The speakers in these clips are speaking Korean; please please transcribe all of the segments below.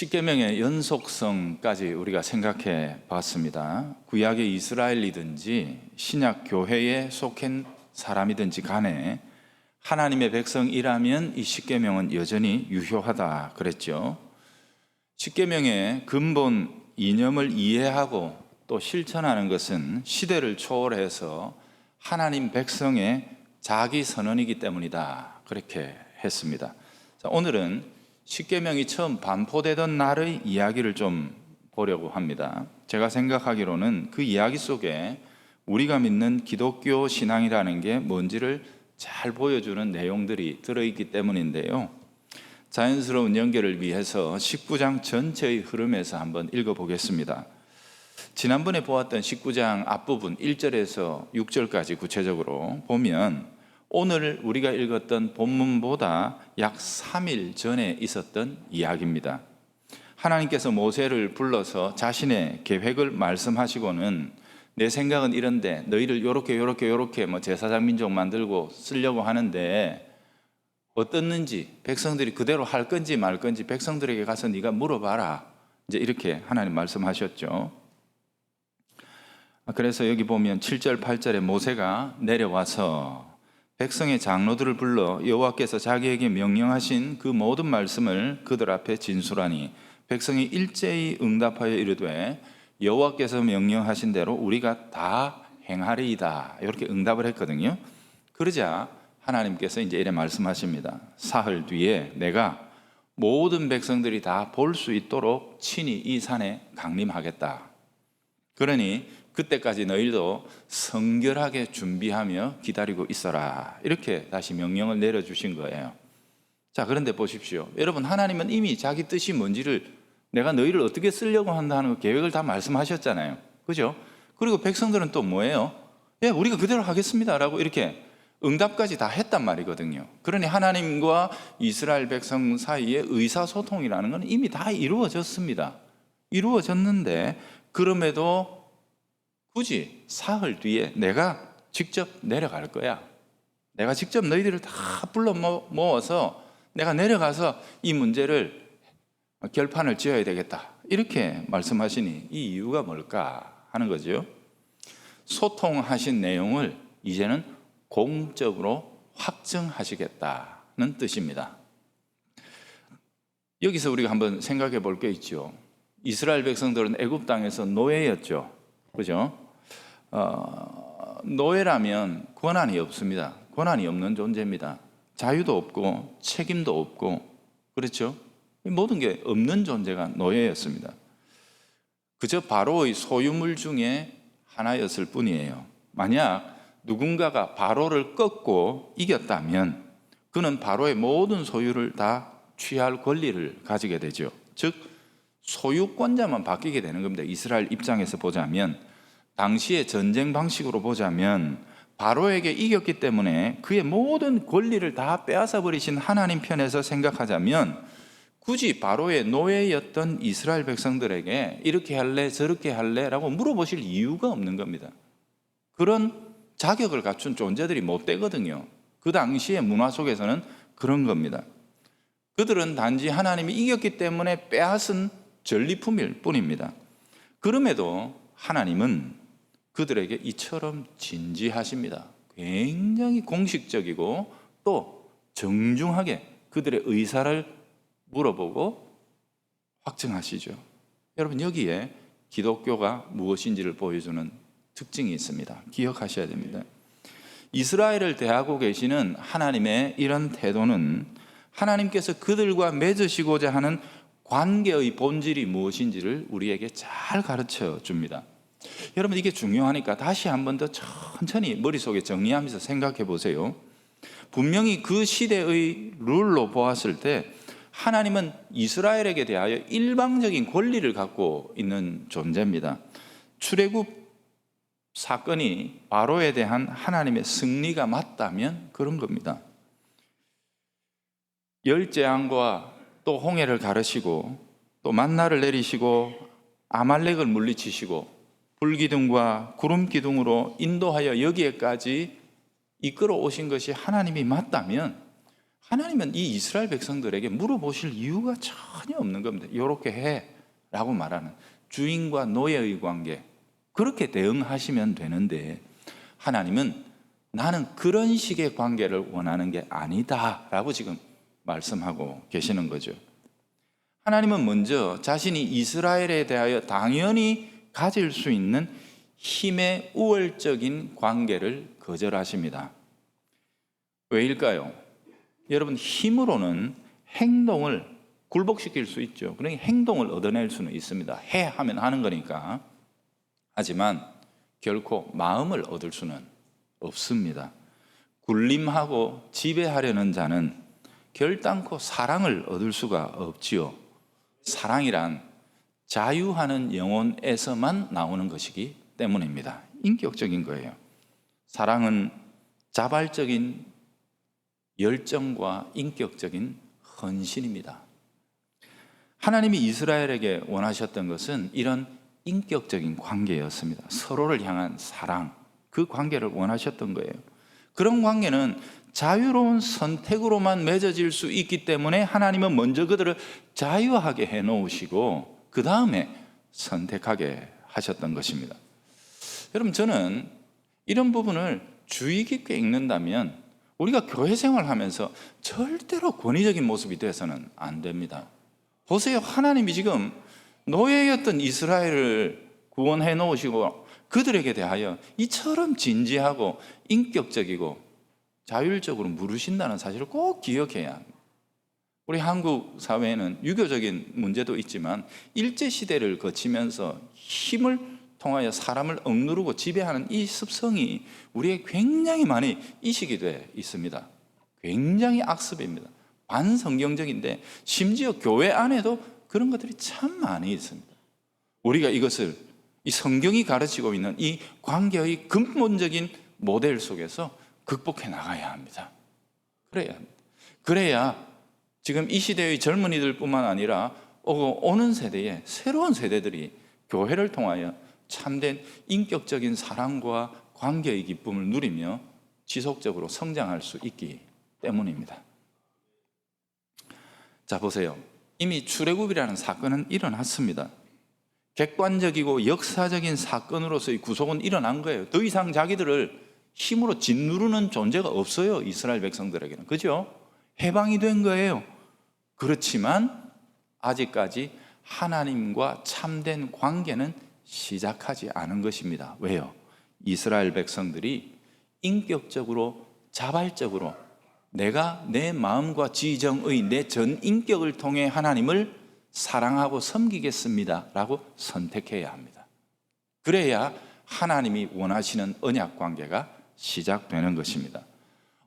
십계명의 연속성까지 우리가 생각해 봤습니다. 구약의 이스라엘이든지 신약 교회에 속한 사람이든지 간에 하나님의 백성이라면 이 십계명은 여전히 유효하다 그랬죠. 십계명의 근본 이념을 이해하고 또 실천하는 것은 시대를 초월해서 하나님 백성의 자기 선언이기 때문이다 그렇게 했습니다. 자, 오늘은 십계명이 처음 반포되던 날의 이야기를 좀 보려고 합니다. 제가 생각하기로는 그 이야기 속에 우리가 믿는 기독교 신앙이라는 게 뭔지를 잘 보여주는 내용들이 들어있기 때문인데요. 자연스러운 연결을 위해서 19장 전체의 흐름에서 한번 읽어보겠습니다. 지난번에 보았던 19장 앞부분 1절에서 6절까지 구체적으로 보면 오늘 우리가 읽었던 본문보다 약 3일 전에 있었던 이야기입니다. 하나님께서 모세를 불러서 자신의 계획을 말씀하시고는 내 생각은 이런데 너희를 요렇게 제사장 민족 만들고 쓰려고 하는데 어떻는지 백성들이 그대로 할 건지 말 건지 백성들에게 가서 네가 물어봐라. 이제 이렇게 하나님 말씀하셨죠. 그래서 여기 보면 7절 8절에 모세가 내려와서 백성의 장로들을 불러 여호와께서 자기에게 명령하신 그 모든 말씀을 그들 앞에 진술하니 백성이 일제히 응답하여 이르되 여호와께서 명령하신 대로 우리가 다 행하리이다 이렇게 응답을 했거든요. 그러자 하나님께서 이제 이래 말씀하십니다. 사흘 뒤에 내가 모든 백성들이 다 볼 수 있도록 친히 이 산에 강림하겠다. 그러니 그때까지 너희도 성결하게 준비하며 기다리고 있어라. 이렇게 다시 명령을 내려주신 거예요. 자, 그런데 보십시오. 여러분, 하나님은 이미 자기 뜻이 뭔지를 내가 너희를 어떻게 쓰려고 한다는 계획을 다 말씀하셨잖아요. 그죠? 그리고 백성들은 또 뭐예요? 예, 우리가 그대로 하겠습니다. 라고 이렇게 응답까지 다 했단 말이거든요. 그러니 하나님과 이스라엘 백성 사이의 의사소통이라는 건 이미 다 이루어졌습니다. 이루어졌는데 그럼에도 굳이 사흘 뒤에 내가 직접 내려갈 거야. 내가 직접 너희들을 다 불러 모아서 내가 내려가서 이 문제를 결판을 지어야 되겠다. 이렇게 말씀하시니 이 이유가 뭘까 하는 거죠. 소통하신 내용을 이제는 공적으로 확정하시겠다는 뜻입니다. 여기서 우리가 한번 생각해 볼 게 있죠. 이스라엘 백성들은 애굽 땅에서 노예였죠. 그죠? 노예라면 권한이 없습니다. 권한이 없는 존재입니다. 자유도 없고 책임도 없고 그렇죠? 모든 게 없는 존재가 노예였습니다. 그저 바로의 소유물 중에 하나였을 뿐이에요. 만약 누군가가 바로를 꺾고 이겼다면 그는 바로의 모든 소유를 다 취할 권리를 가지게 되죠. 즉 소유권자만 바뀌게 되는 겁니다. 이스라엘 입장에서 보자면 당시의 전쟁 방식으로 보자면 바로에게 이겼기 때문에 그의 모든 권리를 다 빼앗아 버리신 하나님 편에서 생각하자면 굳이 바로의 노예였던 이스라엘 백성들에게 이렇게 할래 저렇게 할래 라고 물어보실 이유가 없는 겁니다. 그런 자격을 갖춘 존재들이 못 되거든요. 그 당시의 문화 속에서는 그런 겁니다. 그들은 단지 하나님이 이겼기 때문에 빼앗은 전리품일 뿐입니다. 그럼에도 하나님은 그들에게 이처럼 진지하십니다. 굉장히 공식적이고 또 정중하게 그들의 의사를 물어보고 확정하시죠. 여러분, 여기에 기독교가 무엇인지를 보여주는 특징이 있습니다. 기억하셔야 됩니다. 이스라엘을 대하고 계시는 하나님의 이런 태도는 하나님께서 그들과 맺으시고자 하는 관계의 본질이 무엇인지를 우리에게 잘 가르쳐 줍니다. 여러분, 이게 중요하니까 다시 한 번 더 천천히 머릿속에 정리하면서 생각해 보세요. 분명히 그 시대의 룰로 보았을 때 하나님은 이스라엘에게 대하여 일방적인 권리를 갖고 있는 존재입니다. 출애굽 사건이 바로에 대한 하나님의 승리가 맞다면 그런 겁니다. 열 재앙과 또 홍해를 가르시고 또 만나를 내리시고 아말렉을 물리치시고 불기둥과 구름기둥으로 인도하여 여기에까지 이끌어 오신 것이 하나님이 맞다면 하나님은 이 이스라엘 백성들에게 물어보실 이유가 전혀 없는 겁니다. 이렇게 해 라고 말하는 주인과 노예의 관계, 그렇게 대응하시면 되는데, 하나님은 나는 그런 식의 관계를 원하는 게 아니다 라고 지금 말씀하고 계시는 거죠. 하나님은 먼저 자신이 이스라엘에 대하여 당연히 가질 수 있는 힘의 우월적인 관계를 거절하십니다. 왜일까요? 여러분, 힘으로는 행동을 굴복시킬 수 있죠. 그러니까 행동을 얻어낼 수는 있습니다. 해 하면 하는 거니까. 하지만 결코 마음을 얻을 수는 없습니다. 굴림하고 지배하려는 자는 결단코 사랑을 얻을 수가 없지요. 사랑이란 자유하는 영혼에서만 나오는 것이기 때문입니다. 인격적인 거예요. 사랑은 자발적인 열정과 인격적인 헌신입니다. 하나님이 이스라엘에게 원하셨던 것은 이런 인격적인 관계였습니다. 서로를 향한 사랑, 그 관계를 원하셨던 거예요. 그런 관계는 자유로운 선택으로만 맺어질 수 있기 때문에 하나님은 먼저 그들을 자유하게 해놓으시고 그 다음에 선택하게 하셨던 것입니다. 여러분, 저는 이런 부분을 주의 깊게 읽는다면 우리가 교회 생활하면서 절대로 권위적인 모습이 돼서는 안 됩니다. 보세요. 하나님이 지금 노예였던 이스라엘을 구원해 놓으시고 그들에게 대하여 이처럼 진지하고 인격적이고 자율적으로 물으신다는 사실을 꼭 기억해야 합니다. 우리 한국 사회에는 유교적인 문제도 있지만 일제시대를 거치면서 힘을 통하여 사람을 억누르고 지배하는 이 습성이 우리에 굉장히 많이 이식이 돼 있습니다. 굉장히 악습입니다. 반성경적인데 심지어 교회 안에도 그런 것들이 참 많이 있습니다. 우리가 이것을 이 성경이 가르치고 있는 이 관계의 근본적인 모델 속에서 극복해 나가야 합니다. 그래야 지금 이 시대의 젊은이들뿐만 아니라 오는 세대의 새로운 세대들이 교회를 통하여 참된 인격적인 사랑과 관계의 기쁨을 누리며 지속적으로 성장할 수 있기 때문입니다. 자, 보세요. 이미 출애굽이라는 사건은 일어났습니다. 객관적이고 역사적인 사건으로서의 구속은 일어난 거예요. 더 이상 자기들을 힘으로 짓누르는 존재가 없어요. 이스라엘 백성들에게는. 그죠? 해방이 된 거예요. 그렇지만 아직까지 하나님과 참된 관계는 시작하지 않은 것입니다. 왜요? 이스라엘 백성들이 인격적으로 자발적으로 내가 내 마음과 지정의 내 전 인격을 통해 하나님을 사랑하고 섬기겠습니다 라고 선택해야 합니다. 그래야 하나님이 원하시는 언약 관계가 시작되는 것입니다.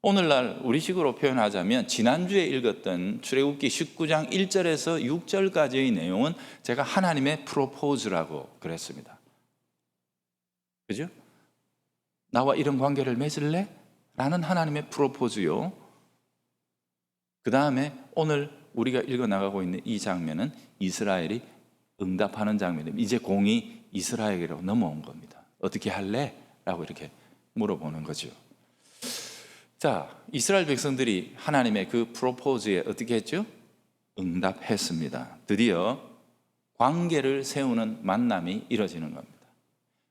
오늘날 우리식으로 표현하자면 지난주에 읽었던 출애굽기 19장 1절에서 6절까지의 내용은 제가 하나님의 프로포즈라고 그랬습니다. 그죠? 나와 이런 관계를 맺을래? 라는 하나님의 프로포즈요. 그 다음에 오늘 우리가 읽어나가고 있는 이 장면은 이스라엘이 응답하는 장면입니다. 이제 공이 이스라엘에게로 넘어온 겁니다. 어떻게 할래? 라고 이렇게 물어보는 거죠. 자, 이스라엘 백성들이 하나님의 그 프로포즈에 어떻게 했죠? 응답했습니다. 드디어 관계를 세우는 만남이 이루어지는 겁니다.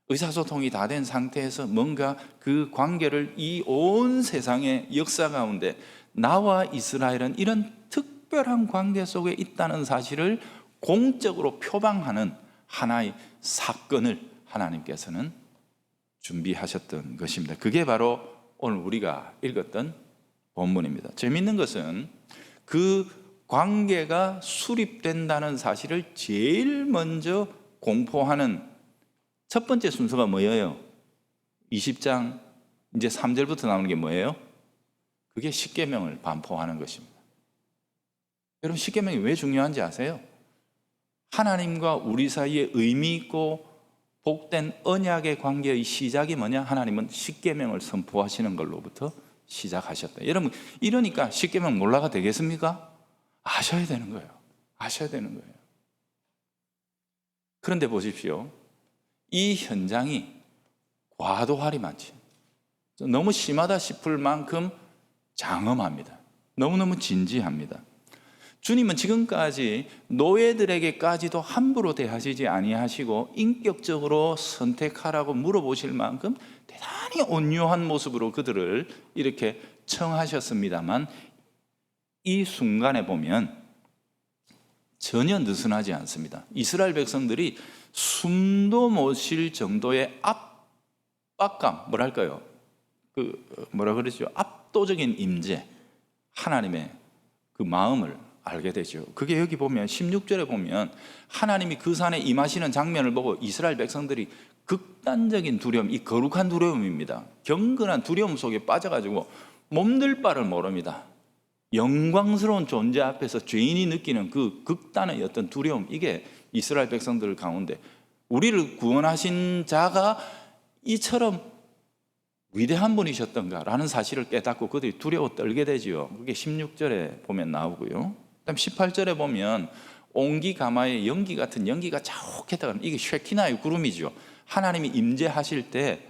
의사소통이 다 된 상태에서 뭔가 그 관계를 이 온 세상의 역사 가운데 나와 이스라엘은 이런 특별한 관계 속에 있다는 사실을 공적으로 표방하는 하나의 사건을 하나님께서는 준비하셨던 것입니다. 그게 바로 오늘 우리가 읽었던 본문입니다. 재미있는 것은 그 관계가 수립된다는 사실을 제일 먼저 공포하는 첫 번째 순서가 뭐예요? 20장 이제 3절부터 나오는 게 뭐예요? 그게 십계명을 반포하는 것입니다. 여러분, 십계명이 왜 중요한지 아세요? 하나님과 우리 사이에 의미 있고 복된 언약의 관계의 시작이 뭐냐? 하나님은 십계명을 선포하시는 걸로부터 시작하셨다. 여러분, 이러니까 십계명 몰라가 되겠습니까? 아셔야 되는 거예요. 아셔야 되는 거예요. 그런데 보십시오. 이 현장이 과도하리 많지, 너무 심하다 싶을 만큼 장엄합니다. 너무너무 진지합니다. 주님은 지금까지 노예들에게까지도 함부로 대하시지 아니하시고 인격적으로 선택하라고 물어보실 만큼 대단히 온유한 모습으로 그들을 이렇게 청하셨습니다만, 이 순간에 보면 전혀 느슨하지 않습니다. 이스라엘 백성들이 숨도 못 쉴 정도의 압박감, 뭐랄까요? 뭐라 그러죠? 압도적인 임재, 하나님의 그 마음을 알게 되죠. 그게 여기 보면 16절에 보면 하나님이 그 산에 임하시는 장면을 보고 이스라엘 백성들이 극단적인 두려움, 이 거룩한 두려움입니다. 경건한 두려움 속에 빠져가지고 몸둘 바를 모릅니다. 영광스러운 존재 앞에서 죄인이 느끼는 그 극단의 어떤 두려움, 이게 이스라엘 백성들 가운데 우리를 구원하신 자가 이처럼 위대한 분이셨던가라는 사실을 깨닫고 그들이 두려워 떨게 되지요. 그게 16절에 보면 나오고요. 그다음 18절에 보면 온기 가마에 연기 같은 연기가 자욱했다가, 이게 쉐키나의 구름이죠. 하나님이 임재하실 때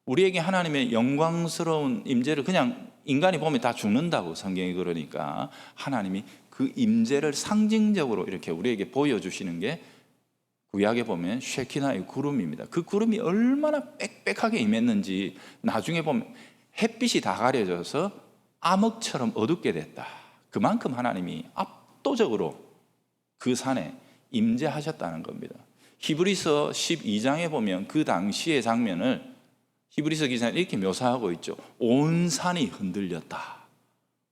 우리에게 하나님의 영광스러운 임재를 그냥 인간이 보면 다 죽는다고 성경이 그러니까 하나님이 그 임재를 상징적으로 이렇게 우리에게 보여주시는 게 구약에 보면 쉐키나의 구름입니다. 그 구름이 얼마나 빽빽하게 임했는지 나중에 보면 햇빛이 다 가려져서 암흑처럼 어둡게 됐다. 그만큼 하나님이 압도적으로 그 산에 임재하셨다는 겁니다. 히브리서 12장에 보면 그 당시의 장면을 히브리서 기자는 이렇게 묘사하고 있죠. 온 산이 흔들렸다.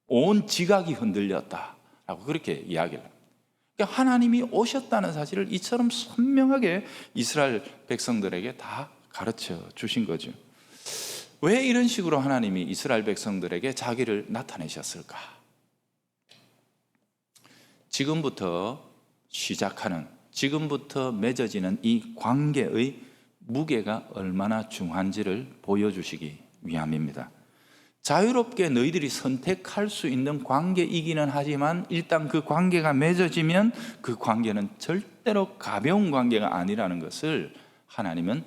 온 지각이 흔들렸다. 라고 그렇게 이야기를 합니다. 그러니까 하나님이 오셨다는 사실을 이처럼 선명하게 이스라엘 백성들에게 다 가르쳐 주신 거죠. 왜 이런 식으로 하나님이 이스라엘 백성들에게 자기를 나타내셨을까? 지금부터 시작하는, 지금부터 맺어지는 이 관계의 무게가 얼마나 중요한지를 보여주시기 위함입니다. 자유롭게 너희들이 선택할 수 있는 관계이기는 하지만 일단 그 관계가 맺어지면 그 관계는 절대로 가벼운 관계가 아니라는 것을 하나님은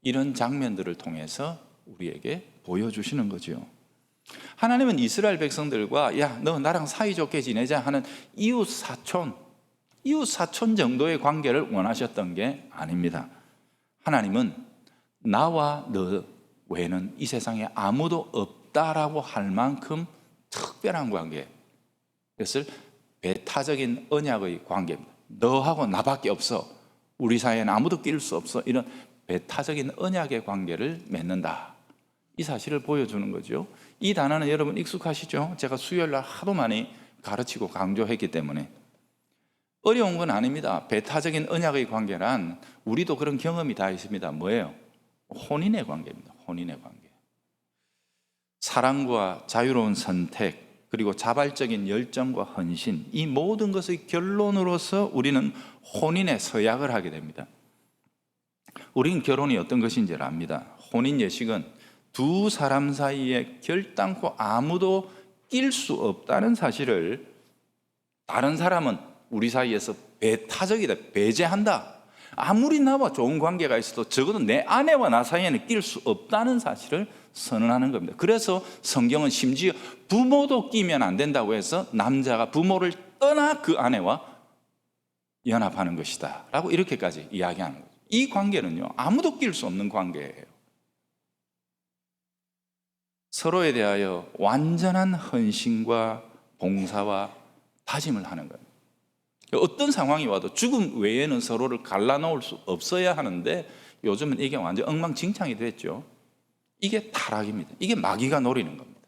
이런 장면들을 통해서 우리에게 보여주시는 거죠. 하나님은 이스라엘 백성들과 야, 너 나랑 사이좋게 지내자 하는 이웃 사촌 정도의 관계를 원하셨던 게 아닙니다. 하나님은 나와 너 외에는 이 세상에 아무도 없다라고 할 만큼 특별한 관계, 그것을 배타적인 언약의 관계입니다. 너하고 나밖에 없어, 우리 사이에는 아무도 끼일 수 없어, 이런 배타적인 언약의 관계를 맺는다, 이 사실을 보여주는 거죠. 이 단어는 여러분 익숙하시죠? 제가 수요일날 하도 많이 가르치고 강조했기 때문에 어려운 건 아닙니다. 배타적인 언약의 관계란 우리도 그런 경험이 다 있습니다. 뭐예요? 혼인의 관계입니다. 혼인의 관계. 사랑과 자유로운 선택, 그리고 자발적인 열정과 헌신, 이 모든 것의 결론으로서 우리는 혼인에 서약을 하게 됩니다. 우리는 결혼이 어떤 것인지를 압니다. 혼인 예식은 두 사람 사이에 결단코 아무도 낄 수 없다는 사실을 다른 사람은 우리 사이에서 배타적이다, 배제한다, 아무리 나와 좋은 관계가 있어도 적어도 내 아내와 나 사이에는 낄 수 없다는 사실을 선언하는 겁니다. 그래서 성경은 심지어 부모도 끼면 안 된다고 해서 남자가 부모를 떠나 그 아내와 연합하는 것이다 라고 이렇게까지 이야기하는 거죠. 이 관계는요, 아무도 낄 수 없는 관계예요. 서로에 대하여 완전한 헌신과 봉사와 다짐을 하는 거예요. 어떤 상황이 와도 죽음 외에는 서로를 갈라놓을 수 없어야 하는데 요즘은 이게 완전 엉망진창이 됐죠. 이게 타락입니다. 이게 마귀가 노리는 겁니다.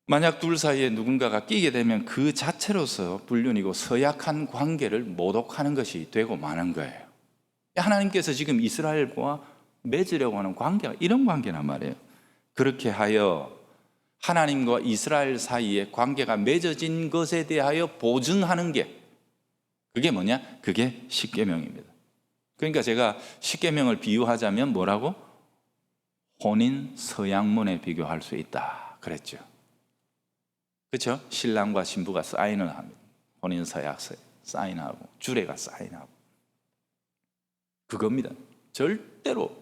만약 둘 사이에 누군가가 끼게 되면 그 자체로서 불륜이고 서약한 관계를 모독하는 것이 되고 마는 거예요. 하나님께서 지금 이스라엘과 맺으려고 하는 관계가 이런 관계란 말이에요. 그렇게 하여 하나님과 이스라엘 사이에 관계가 맺어진 것에 대하여 보증하는 게, 그게 뭐냐? 그게 십계명입니다. 그러니까 제가 십계명을 비유하자면 뭐라고? 혼인 서약문에 비교할 수 있다 그랬죠. 그렇죠? 신랑과 신부가 사인을 합니다. 혼인 서약 사인하고 주례가 사인하고, 그겁니다. 절대로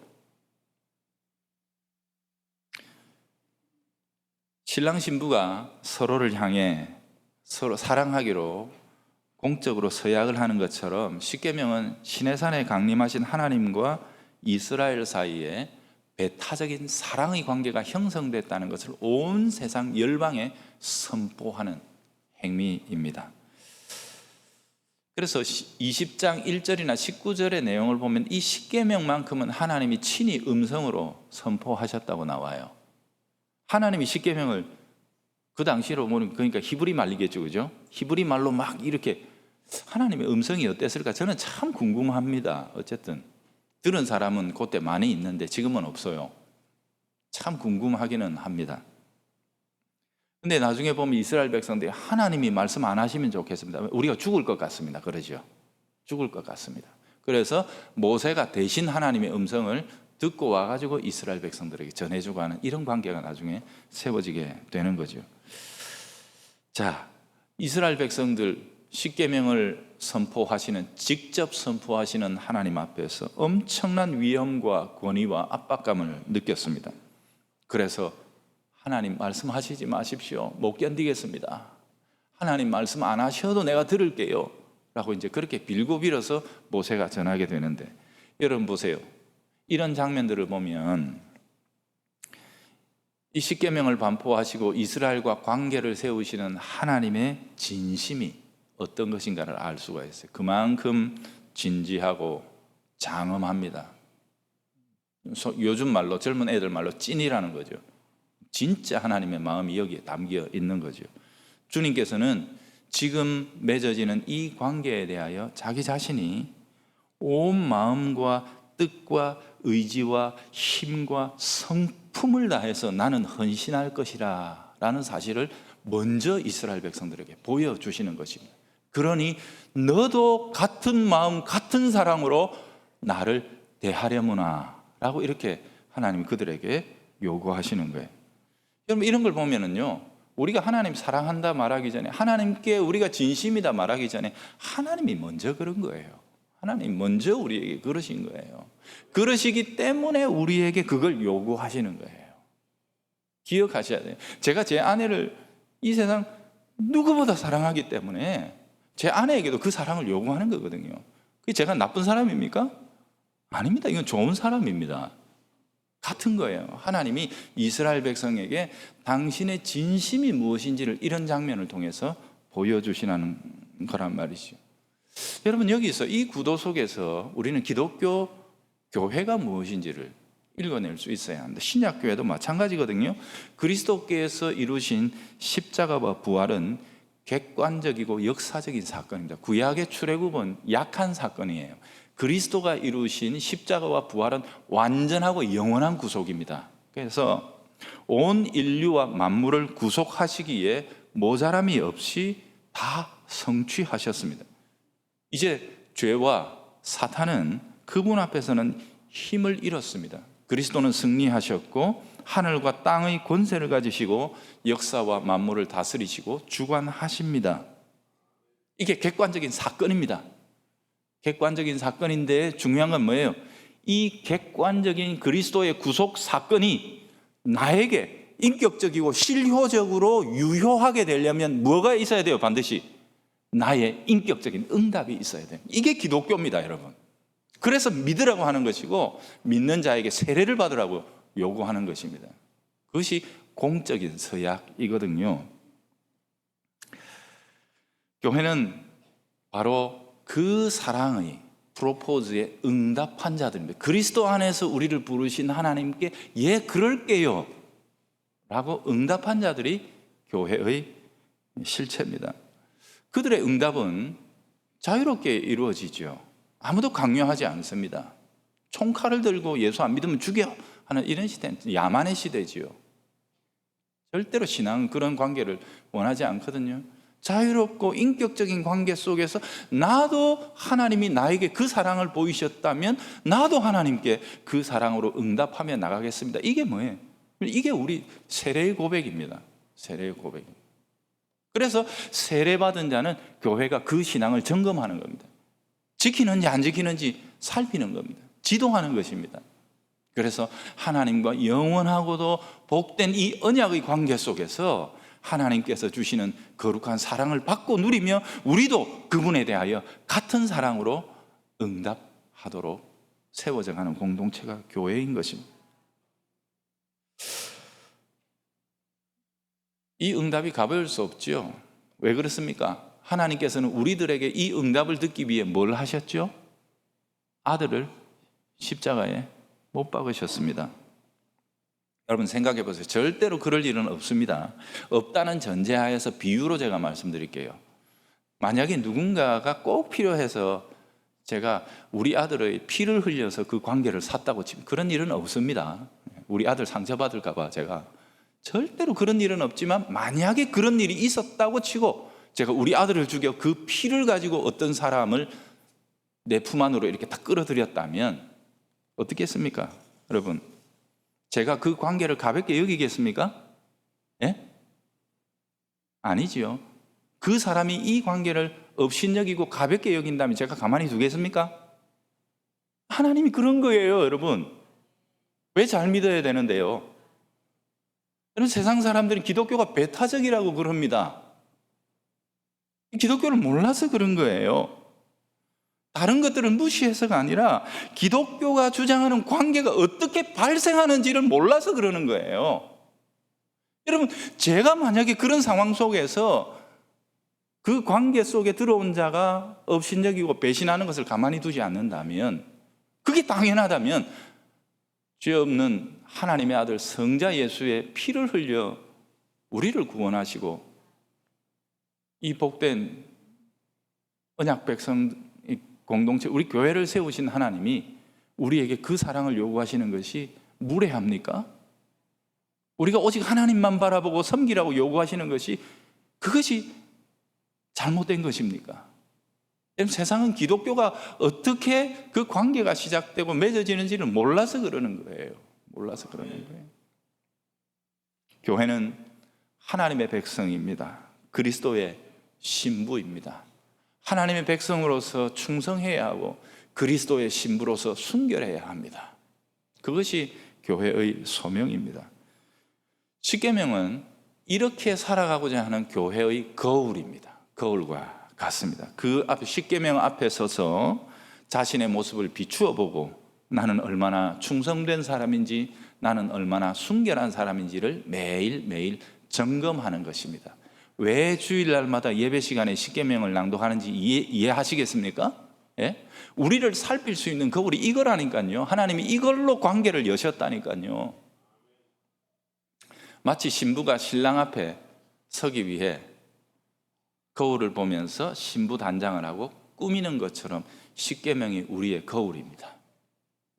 신랑 신부가 서로를 향해 서로 사랑하기로 공적으로 서약을 하는 것처럼 십계명은 시내산에 강림하신 하나님과 이스라엘 사이에 배타적인 사랑의 관계가 형성됐다는 것을 온 세상 열방에 선포하는 행위입니다. 그래서 20장 1절이나 19절의 내용을 보면 이 십계명만큼은 하나님이 친히 음성으로 선포하셨다고 나와요. 하나님이 십계명을 그 당시로 보면 그러니까 히브리 말이겠죠, 그죠? 히브리 말로 막 이렇게 하나님의 음성이 어땠을까? 저는 참 궁금합니다. 어쨌든 들은 사람은 그때 많이 있는데 지금은 없어요. 참 궁금하기는 합니다. 근데 나중에 보면 이스라엘 백성들이 하나님이 말씀 안 하시면 좋겠습니다. 우리가 죽을 것 같습니다. 그러죠? 죽을 것 같습니다. 그래서 모세가 대신 하나님의 음성을 듣고 와가지고 이스라엘 백성들에게 전해주고 하는 이런 관계가 나중에 세워지게 되는 거죠. 자, 이스라엘 백성들 십계명을 선포하시는, 직접 선포하시는 하나님 앞에서 엄청난 위험과 권위와 압박감을 느꼈습니다. 그래서 하나님 말씀하시지 마십시오. 못 견디겠습니다. 하나님 말씀 안 하셔도 내가 들을게요. 라고 이제 그렇게 빌고 빌어서 모세가 전하게 되는데, 여러분 보세요. 이런 장면들을 보면 이 십계명을 반포하시고 이스라엘과 관계를 세우시는 하나님의 진심이 어떤 것인가를 알 수가 있어요. 그만큼 진지하고 장엄합니다. 요즘 말로, 젊은 애들 말로 찐이라는 거죠. 진짜 하나님의 마음이 여기에 담겨 있는 거죠. 주님께서는 지금 맺어지는 이 관계에 대하여 자기 자신이 온 마음과 뜻과 의지와 힘과 성품을 다해서 나는 헌신할 것이라 라는 사실을 먼저 이스라엘 백성들에게 보여주시는 것입니다. 그러니 너도 같은 마음 같은 사랑으로 나를 대하려무나 라고 이렇게 하나님이 그들에게 요구하시는 거예요. 여러분 이런 걸 보면은요, 우리가 하나님 사랑한다 말하기 전에, 하나님께 우리가 진심이다 말하기 전에 하나님이 먼저 그런 거예요. 하나님 먼저 우리에게 그러신 거예요. 그러시기 때문에 우리에게 그걸 요구하시는 거예요. 기억하셔야 돼요. 제가 제 아내를 이 세상 누구보다 사랑하기 때문에 제 아내에게도 그 사랑을 요구하는 거거든요. 그게 제가 나쁜 사람입니까? 아닙니다. 이건 좋은 사람입니다. 같은 거예요. 하나님이 이스라엘 백성에게 당신의 진심이 무엇인지를 이런 장면을 통해서 보여주시는 거란 말이죠. 여러분 여기서 이 구도 속에서 우리는 기독교 교회가 무엇인지를 읽어낼 수 있어야 합니다. 신약교회도 마찬가지거든요. 그리스도께서 이루신 십자가와 부활은 객관적이고 역사적인 사건입니다. 구약의 출애굽은 약한 사건이에요. 그리스도가 이루신 십자가와 부활은 완전하고 영원한 구속입니다. 그래서 온 인류와 만물을 구속하시기에 모자람이 없이 다 성취하셨습니다. 이제 죄와 사탄은 그분 앞에서는 힘을 잃었습니다. 그리스도는 승리하셨고 하늘과 땅의 권세를 가지시고 역사와 만물을 다스리시고 주관하십니다. 이게 객관적인 사건입니다. 객관적인 사건인데 중요한 건 뭐예요? 이 객관적인 그리스도의 구속 사건이 나에게 인격적이고 실효적으로 유효하게 되려면 뭐가 있어야 돼요? 반드시 나의 인격적인 응답이 있어야 돼요. 이게 기독교입니다, 여러분. 그래서 믿으라고 하는 것이고 믿는 자에게 세례를 받으라고 요구하는 것입니다. 그것이 공적인 서약이거든요. 교회는 바로 그 사랑의 프로포즈에 응답한 자들입니다. 그리스도 안에서 우리를 부르신 하나님께 예 그럴게요 라고 응답한 자들이 교회의 실체입니다. 그들의 응답은 자유롭게 이루어지죠. 아무도 강요하지 않습니다. 총칼을 들고 예수 안 믿으면 죽여 하는 이런 시대는 야만의 시대지요. 절대로 신앙은 그런 관계를 원하지 않거든요. 자유롭고 인격적인 관계 속에서 나도 하나님이 나에게 그 사랑을 보이셨다면 나도 하나님께 그 사랑으로 응답하며 나가겠습니다. 이게 뭐예요? 이게 우리 세례의 고백입니다. 세례의 고백. 그래서 세례받은 자는 교회가 그 신앙을 점검하는 겁니다. 지키는지 안 지키는지 살피는 겁니다. 지도하는 것입니다. 그래서 하나님과 영원하고도 복된 이 언약의 관계 속에서 하나님께서 주시는 거룩한 사랑을 받고 누리며 우리도 그분에 대하여 같은 사랑으로 응답하도록 세워져 가는 공동체가 교회인 것입니다. 이 응답이 가벼울 수 없죠. 왜 그렇습니까? 하나님께서는 우리들에게 이 응답을 듣기 위해 뭘 하셨죠? 아들을 십자가에 못 박으셨습니다. 여러분 생각해 보세요. 절대로 그럴 일은 없습니다. 없다는 전제하에서 비유로 제가 말씀드릴게요. 만약에 누군가가 꼭 필요해서 제가 우리 아들의 피를 흘려서 그 관계를 샀다고 치면 그런 일은 없습니다. 우리 아들 상처받을까 봐 제가 절대로 그런 일은 없지만 만약에 그런 일이 있었다고 치고 제가 우리 아들을 죽여 그 피를 가지고 어떤 사람을 내 품 안으로 이렇게 딱 끌어들였다면 어떻게 했습니까? 여러분, 제가 그 관계를 가볍게 여기겠습니까? 예? 아니지요. 그 사람이 이 관계를 업신여기고 가볍게 여긴다면 제가 가만히 두겠습니까? 하나님이 그런 거예요, 여러분. 왜 잘 믿어야 되는데요? 여러분, 세상 사람들은 기독교가 배타적이라고 그럽니다. 기독교를 몰라서 그런 거예요. 다른 것들을 무시해서가 아니라 기독교가 주장하는 관계가 어떻게 발생하는지를 몰라서 그러는 거예요. 여러분, 제가 만약에 그런 상황 속에서 그 관계 속에 들어온 자가 업신여기고 배신하는 것을 가만히 두지 않는다면, 그게 당연하다면 죄 없는 하나님의 아들 성자 예수의 피를 흘려 우리를 구원하시고 이 복된 언약 백성 공동체, 우리 교회를 세우신 하나님이 우리에게 그 사랑을 요구하시는 것이 무례합니까? 우리가 오직 하나님만 바라보고 섬기라고 요구하시는 것이 그것이 잘못된 것입니까? 세상은 기독교가 어떻게 그 관계가 시작되고 맺어지는지를 몰라서 그러는 거예요. 몰라서 그러는 거예요. 교회는 하나님의 백성입니다. 그리스도의 신부입니다. 하나님의 백성으로서 충성해야 하고 그리스도의 신부로서 순결해야 합니다. 그것이 교회의 소명입니다. 십계명은 이렇게 살아가고자 하는 교회의 거울입니다. 거울과 같습니다. 그 앞에 십계명 앞에 서서 자신의 모습을 비추어 보고 나는 얼마나 충성된 사람인지, 나는 얼마나 순결한 사람인지를 매일매일 점검하는 것입니다. 왜 주일날마다 예배 시간에 십계명을 낭독하는지 이해하시겠습니까? 예? 우리를 살필 수 있는 거울이 이거라니까요. 하나님이 이걸로 관계를 여셨다니까요. 마치 신부가 신랑 앞에 서기 위해 거울을 보면서 신부 단장을 하고 꾸미는 것처럼 십계명이 우리의 거울입니다.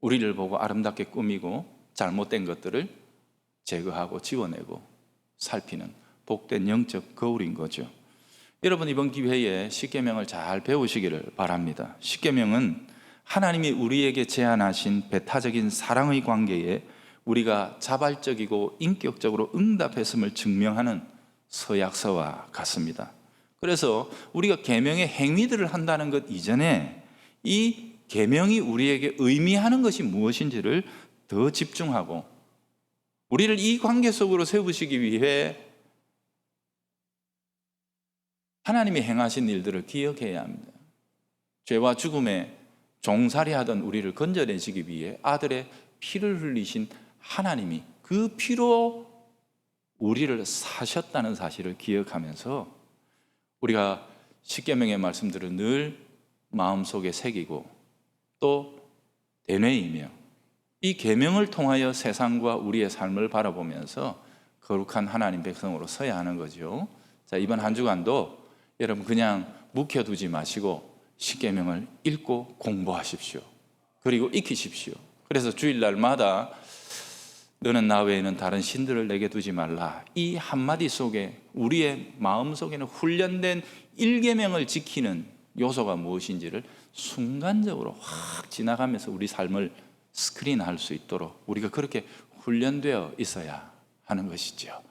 우리를 보고 아름답게 꾸미고 잘못된 것들을 제거하고 지워내고 살피는 복된 영적 거울인 거죠. 여러분, 이번 기회에 십계명을 잘 배우시기를 바랍니다. 십계명은 하나님이 우리에게 제안하신 배타적인 사랑의 관계에 우리가 자발적이고 인격적으로 응답했음을 증명하는 서약서와 같습니다. 그래서 우리가 계명의 행위들을 한다는 것 이전에 이 계명이 우리에게 의미하는 것이 무엇인지를 더 집중하고 우리를 이 관계 속으로 세우시기 위해 하나님이 행하신 일들을 기억해야 합니다. 죄와 죽음에 종살이하던 우리를 건져내시기 위해 아들의 피를 흘리신 하나님이 그 피로 우리를 사셨다는 사실을 기억하면서 우리가 십계명의 말씀들을 늘 마음속에 새기고 또 되뇌이며 이 계명을 통하여 세상과 우리의 삶을 바라보면서 거룩한 하나님 백성으로 서야 하는 거죠. 자, 이번 한 주간도 여러분 그냥 묵혀두지 마시고 십계명을 읽고 공부하십시오. 그리고 익히십시오. 그래서 주일날마다 너는 나 외에는 다른 신들을 내게 두지 말라, 이 한마디 속에 우리의 마음 속에는 훈련된 일계명을 지키는 요소가 무엇인지를 순간적으로 확 지나가면서 우리 삶을 스크린할 수 있도록 우리가 그렇게 훈련되어 있어야 하는 것이죠.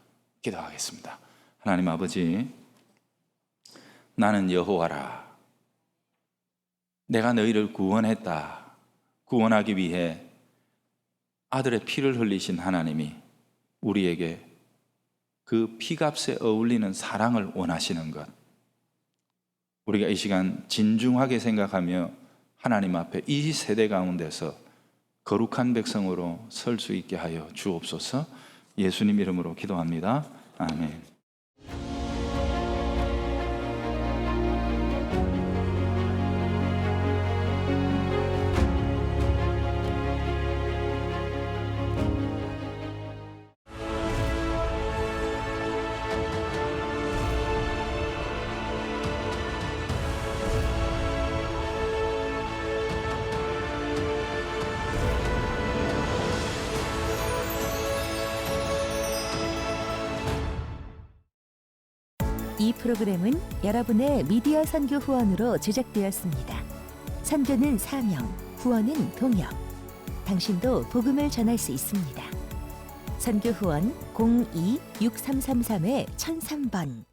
기도하겠습니다. 하나님 아버지, 나는 여호와라. 내가 너희를 구원했다. 구원하기 위해 아들의 피를 흘리신 하나님이 우리에게 그 피값에 어울리는 사랑을 원하시는 것, 우리가 이 시간 진중하게 생각하며 하나님 앞에 이 세대 가운데서 거룩한 백성으로 설 수 있게 하여 주옵소서. 예수님 이름으로 기도합니다. 아멘. 이 프로그램은 여러분의 미디어 선교 후원으로 제작되었습니다. 선교는 사명, 후원은 동역. 당신도 복음을 전할 수 있습니다. 선교 후원 02-6333-1003번